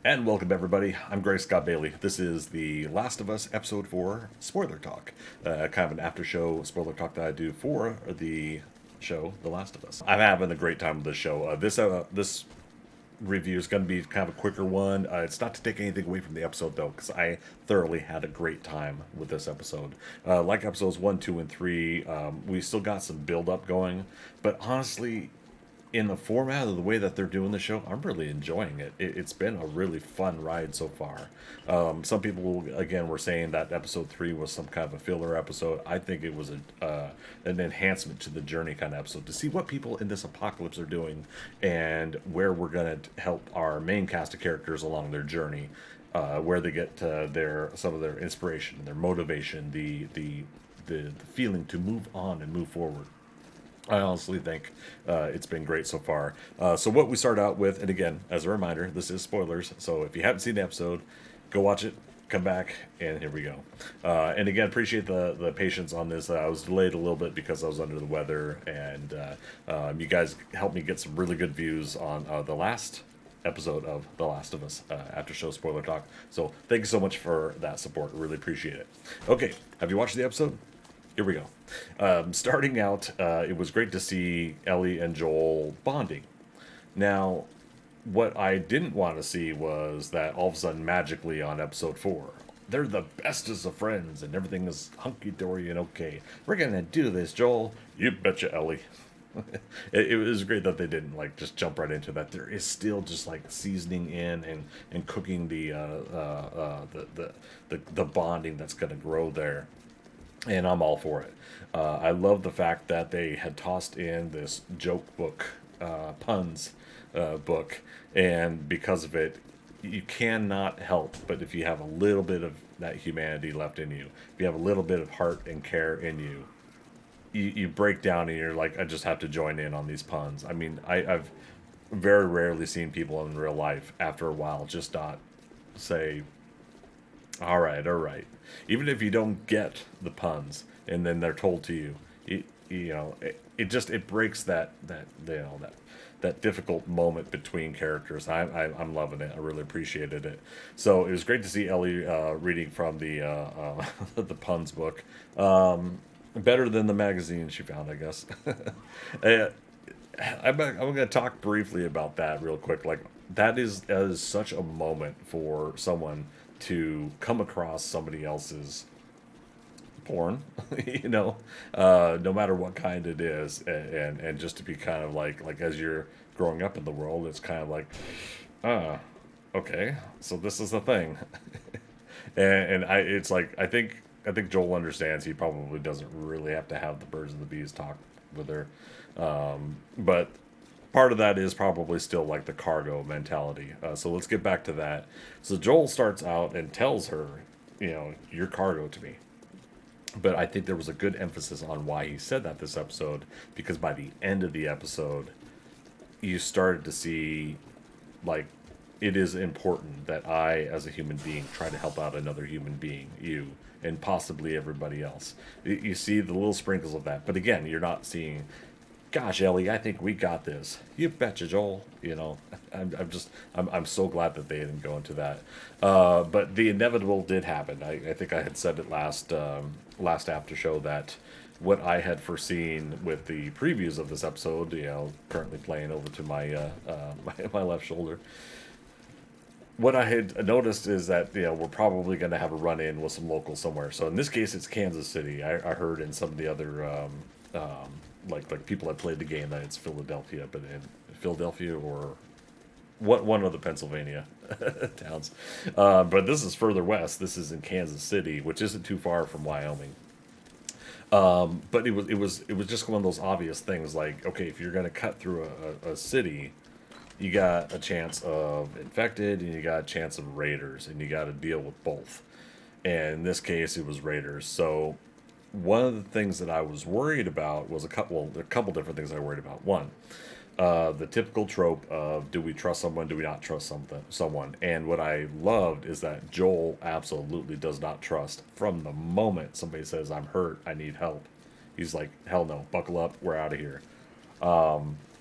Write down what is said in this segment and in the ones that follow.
And welcome everybody. I'm Gray Scott Bailey. This is the Last of Us Episode 4 spoiler talk. Kind of an after show spoiler talk that I do for the show The Last of Us. I'm having a great time with this show. This review is going to be kind of a quicker one. It's not to take anything away from the episode though, because I thoroughly had a great time with this episode. Like episodes 1, 2, and 3, we still got some build up going, but honestly, in the format of the way that they're doing the show, I'm really enjoying it. It's been a really fun ride so far. Some people, again, were saying that episode 3 was some kind of a filler episode. I think it was an enhancement to the journey kind of episode to see what people in this apocalypse are doing and where we're going to help our main cast of characters along their journey, where they get some of their inspiration, their motivation, the feeling to move on and move forward. I honestly think it's been great so far. So what we start out with, and again, as a reminder, this is spoilers. So if you haven't seen the episode, go watch it, come back, and here we go. And again, appreciate the patience on this. I was delayed a little bit because I was under the weather, and you guys helped me get some really good views on the last episode of The Last of Us after show spoiler talk. So thank you so much for that support. Really appreciate it. Okay, have you watched the episode? Here we go. Starting out, it was great to see Ellie and Joel bonding. Now, what I didn't want to see was that all of a sudden, magically on episode 4, they're the bestest of friends and everything is hunky dory and okay. We're gonna do this, Joel. You betcha, Ellie. It was great that they didn't like just jump right into that. There is still just like seasoning in and cooking the bonding that's gonna grow there, and I'm all for it. I love the fact that they had tossed in this joke book, puns book, and because of it, you cannot help but if you have a little bit of that humanity left in you, if you have a little bit of heart and care in you, you break down and you're like, I just have to join in on these puns. I mean, I've very rarely seen people in real life after a while just not say, all right, all right. Even if you don't get the puns, and then they're told to you, it breaks that difficult moment between characters. I'm loving it. I really appreciated it. So it was great to see Ellie reading from the the puns book. Better than the magazine she found, I guess. Uh, I'm going to talk briefly about that real quick. Like that is such a moment for someone to come across somebody else's porn, no matter what kind it is, and just to be kind of like as you're growing up in the world, it's kind of like, ah, okay, so this is the thing, and it's like I think Joel understands he probably doesn't really have to have the birds and the bees talk with her, but part of that is probably still like the cargo mentality. So let's get back to that. So Joel starts out and tells her, you're cargo to me. But I think there was a good emphasis on why he said that this episode, because by the end of the episode, you started to see, like, it is important that I, as a human being, try to help out another human being, you, and possibly everybody else. You see the little sprinkles of that. But again, you're not seeing, gosh, Ellie, I think we got this. You betcha, Joel. I'm so glad that they didn't go into that. But the inevitable did happen. I think I had said it last after show that what I had foreseen with the previews of this episode, currently playing over to my my left shoulder. What I had noticed is that we're probably going to have a run in with some locals somewhere. So in this case, it's Kansas City. I heard in some of the other like people that played the game that it's Philadelphia, but in Philadelphia or one of the Pennsylvania towns. But this is further west. This is in Kansas City, which isn't too far from Wyoming. But it was just one of those obvious things. Like, okay, if you're going to cut through a city, you got a chance of infected and you got a chance of raiders, and you got to deal with both. And in this case, it was raiders. So one of the things that I was worried about was a couple different things I worried about. One, the typical trope of do we trust someone, do we not trust someone? And what I loved is that Joel absolutely does not trust from the moment somebody says, I'm hurt, I need help. He's like, hell no, buckle up, we're out of here.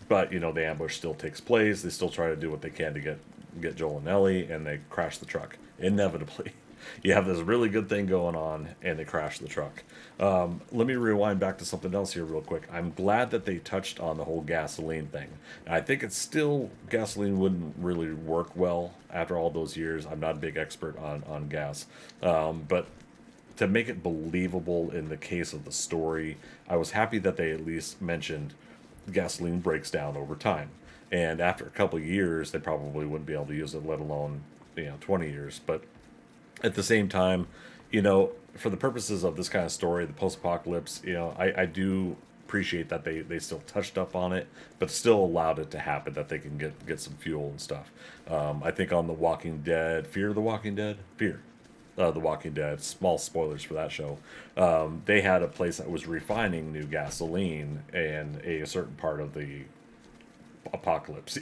But the ambush still takes place. They still try to do what they can to get get Joel and Ellie, and they crash the truck inevitably. You have this really good thing going on, and they crash the truck. Let me rewind back to something else here real quick. I'm glad that they touched on the whole gasoline thing. I think it's still, gasoline wouldn't really work well after all those years. I'm not a big expert on gas, but to make it believable in the case of the story, I was happy that they at least mentioned gasoline breaks down over time. And after a couple of years, they probably wouldn't be able to use it, let alone 20 years. But at the same time, for the purposes of this kind of story, the post-apocalypse, I do appreciate that they still touched up on it, but still allowed it to happen, that they can get some fuel and stuff. I think on The Walking Dead, Fear The Walking Dead, small spoilers for that show, they had a place that was refining new gasoline in a certain part of the apocalypse,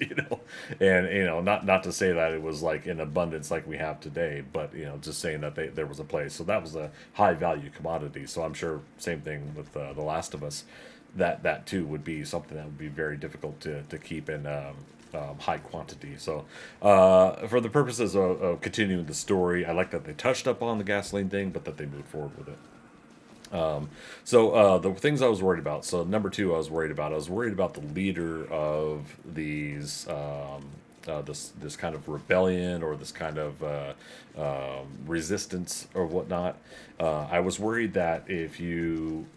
and not to say that it was like in abundance like we have today, but just saying that there was a place, so that was a high value commodity. So I'm sure same thing with The Last of Us, that too would be something that would be very difficult to keep in high quantity. So for the purposes of continuing the story, I like that they touched up on the gasoline thing, but that they moved forward with it. So the things I was worried about. So number two, I was worried about the leader of these, this kind of rebellion, or this kind of resistance or whatnot. I was worried that if you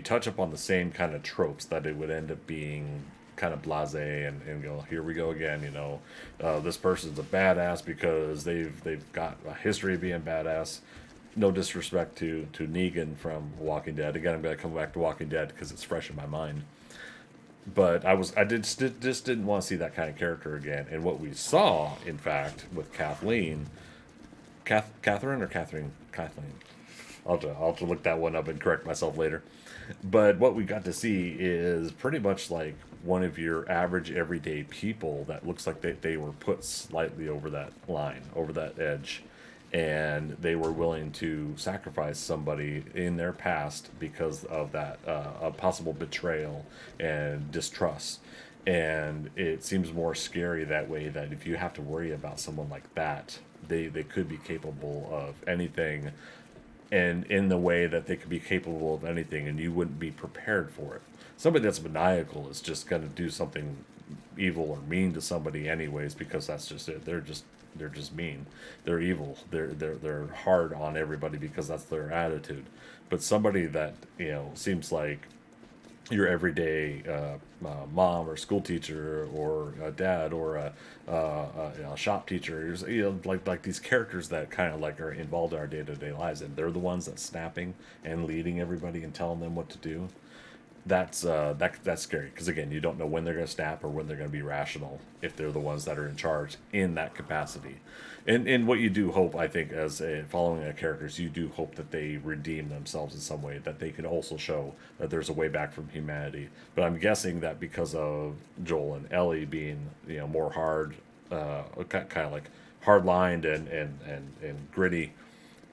touch upon the same kind of tropes, that it would end up being kind of blasé, and go, here we go again. This person's a badass because they've got a history of being badass. No disrespect to Negan from Walking Dead. Again, I'm going to come back to Walking Dead because it's fresh in my mind. But just didn't want to see that kind of character again. And what we saw, in fact, with Kathleen, Catherine or Kathleen? I'll have to look that one up and correct myself later. But what we got to see is pretty much like one of your average everyday people that looks like they were put slightly over that line, over that edge, and they were willing to sacrifice somebody in their past because of that a possible betrayal and distrust. And it seems more scary that way, that if you have to worry about someone like that, they could be capable of anything, and in the way that they could be capable of anything, and you wouldn't be prepared for it. Somebody that's maniacal is just going to do something evil or mean to somebody anyways, because that's just it. They're just mean. They're evil. They're hard on everybody because that's their attitude. But somebody that seems like your everyday mom or school teacher or a dad or a shop teacher, like these characters that kind of like are involved in our day-to-day lives, and they're the ones that's snapping and leading everybody and telling them what to do. That's scary, because again, you don't know when they're going to snap or when they're going to be rational if they're the ones that are in charge in that capacity. And what you do hope, I think, as following the characters, you do hope that they redeem themselves in some way, that they can also show that there's a way back from humanity. But I'm guessing that because of Joel and Ellie being more hard, kind of like hard lined and gritty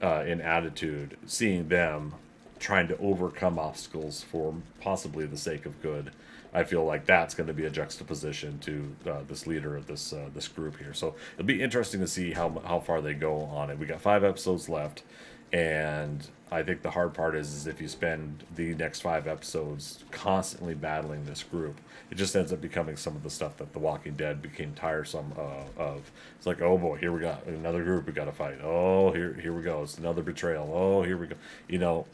in attitude, seeing them trying to overcome obstacles for possibly the sake of good, I feel like that's going to be a juxtaposition to this leader of this group here. So it'll be interesting to see how far they go on it. We got 5 episodes left, and I think the hard part is if you spend the next 5 episodes constantly battling this group, it just ends up becoming some of the stuff that The Walking Dead became tiresome of. It's like, oh boy, here we got another group we got to fight. Oh, here we go. It's another betrayal. Oh, here we go.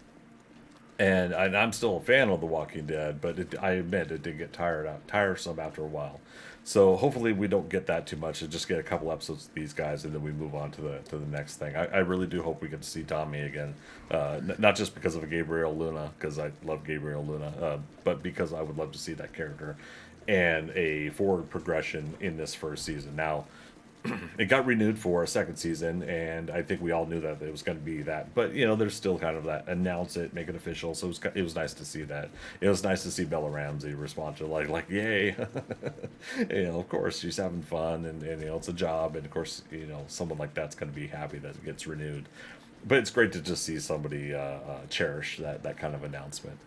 And I'm still a fan of The Walking Dead, but I admit it did get tiresome after a while. So hopefully we don't get that too much, and just get a couple episodes of these guys, and then we move on to the next thing. I really do hope we get to see Tommy again, not just because of Gabriel Luna, because I love Gabriel Luna, but because I would love to see that character and a forward progression in this first season. Now, it got renewed for a second season, and I think we all knew that it was going to be that. But there's still kind of that announce it, make it official. So it was nice to see that. It was nice to see Bella Ramsey respond to like yay, of course she's having fun, and it's a job, and of course someone like that's going to be happy that it gets renewed. But it's great to just see somebody cherish that kind of announcement.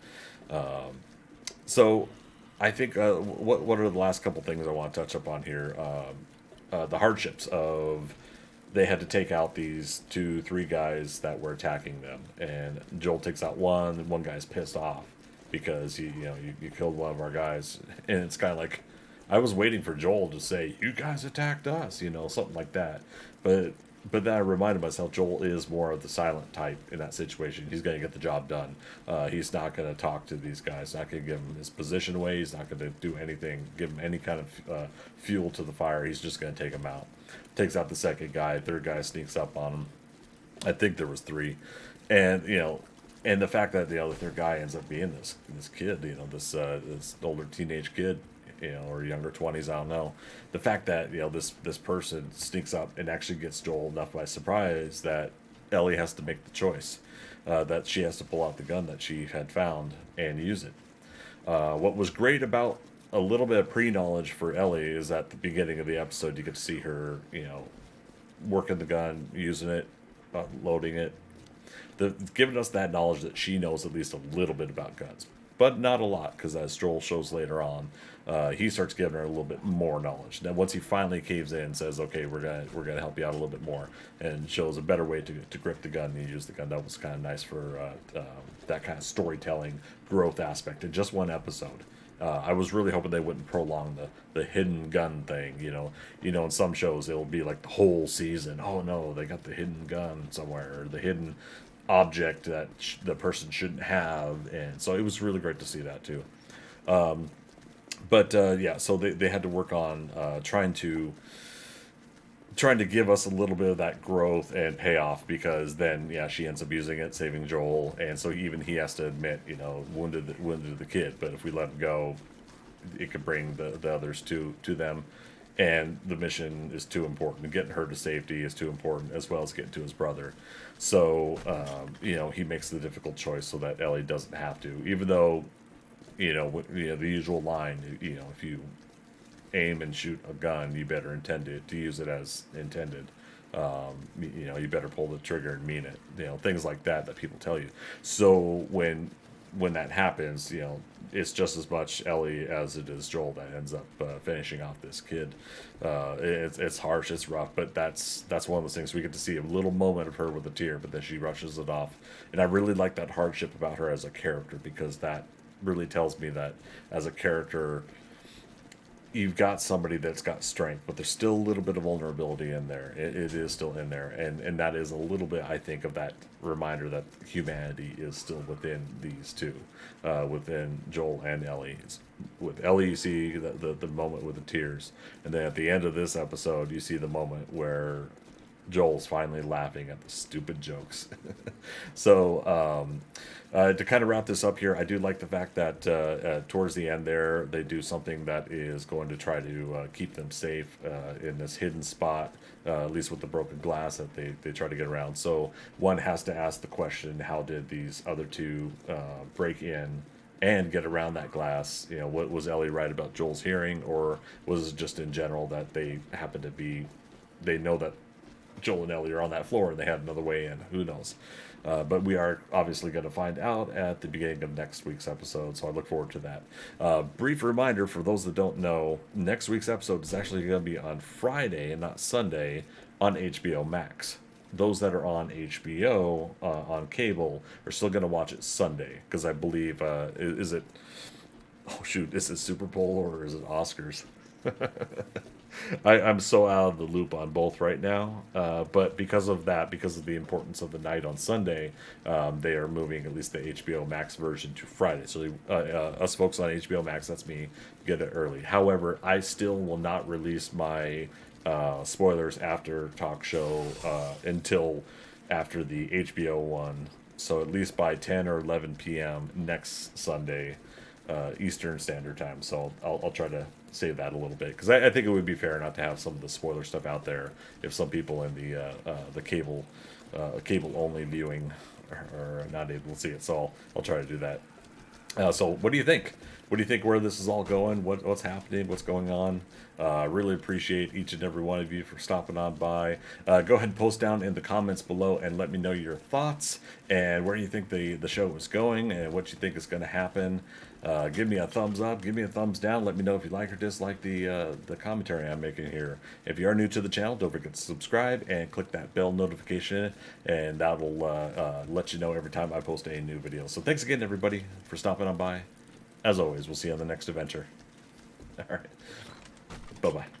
So I think what are the last couple things I want to touch up on here? the hardships of they had to take out these two, three guys that were attacking them, and Joel takes out one. And one guy's pissed off because you killed one of our guys, and it's kind of like I was waiting for Joel to say, "You guys attacked us," something like that. But then I reminded myself Joel is more of the silent type in that situation. He's going to get the job done. He's not going to talk to these guys. Not going to give him his position away. He's not going to do anything, give him any kind of fuel to the fire. He's just going to take him out. Takes out the second guy. Third guy sneaks up on him. I think there was three, and and the fact that the third guy ends up being this kid, this older teenage kid, or younger 20s, I don't know. The fact that this person sneaks up and actually gets Joel enough by surprise that Ellie has to make the choice, that she has to pull out the gun that she had found and use it. What was great about a little bit of pre-knowledge for Ellie is at the beginning of the episode you get to see her, working the gun, using it, loading it, giving us that knowledge that she knows at least a little bit about guns, but not a lot, because as Joel shows later on, he starts giving her a little bit more knowledge. Then once he finally caves in and says, "Okay, we're gonna help you out a little bit more," and shows a better way to grip the gun and use the gun, that was kind of nice for that kind of storytelling growth aspect in just one episode. I was really hoping they wouldn't prolong the hidden gun thing. In some shows it'll be like the whole season. Oh no, they got the hidden gun somewhere, or the hidden object that the person shouldn't have, and so it was really great to see that too. But yeah, so they had to work on trying to give us a little bit of that growth and payoff, because then yeah, she ends up using it, saving Joel, and so even he has to admit, wounded the kid, but if we let him go, it could bring the others to them, and the mission is too important. Getting her to safety is too important, as well as getting to his brother. So he makes the difficult choice so that Ellie doesn't have to, even though the usual line, if you aim and shoot a gun, you better intend to use it as intended. You better pull the trigger and mean it. Things like that people tell you. So when that happens, it's just as much Ellie as it is Joel that ends up finishing off this kid. It's harsh, it's rough, but that's one of those things. We get to see a little moment of her with a tear, but then she rushes it off. And I really like that hardship about her as a character, because that really tells me that as a character, you've got somebody that's got strength, but there's still a little bit of vulnerability in there. It is still in there, and that is a little bit, I think, of that reminder that humanity is still within these two, within Joel and Ellie. With Ellie, you see the moment with the tears, and then at the end of this episode, you see the moment where Joel's finally laughing at the stupid jokes. So to kind of wrap this up here, I do like the fact that towards the end there, they do something that is going to try to keep them safe in this hidden spot, at least with the broken glass that they try to get around. So one has to ask the question, how did these other two break in and get around that glass? What was Ellie right about Joel's hearing, or was it just in general that they happen to be, they know that Joel and Ellie are on that floor and they had another way in? Who knows? But we are obviously going to find out at the beginning of next week's episode, so I look forward to that. Brief reminder for those that don't know, next week's episode is actually going to be on Friday and not Sunday on HBO Max. Those that are on HBO on cable are still going to watch it Sunday, because I believe, is it Super Bowl or is it Oscars? I'm so out of the loop on both right now, but because of the importance of the night on Sunday, they are moving at least the HBO Max version to Friday. So us folks on HBO Max, that's me, get it early. However, I still will not release my spoilers after talk show until after the HBO one. So at least by 10 or 11 p.m. next Sunday, Eastern Standard Time. So I'll try to save that a little bit, because I think it would be fair not to have some of the spoiler stuff out there if some people in the cable only viewing are not able to see it. So I'll try to do that. So what do you think? What do you think where this is all going? What's happening? What's going on? Really appreciate each and every one of you for stopping on by. Go ahead and post down in the comments below and let me know your thoughts and where you think the show is going and what you think is going to happen. Give me a thumbs up, give me a thumbs down. Let me know if you like or dislike the commentary I'm making here. If you are new to the channel, don't forget to subscribe and click that bell notification, and that'll let you know every time I post a new video. So thanks again, everybody, for stopping on by. As always, we'll see you on the next adventure. All right. Bye-bye.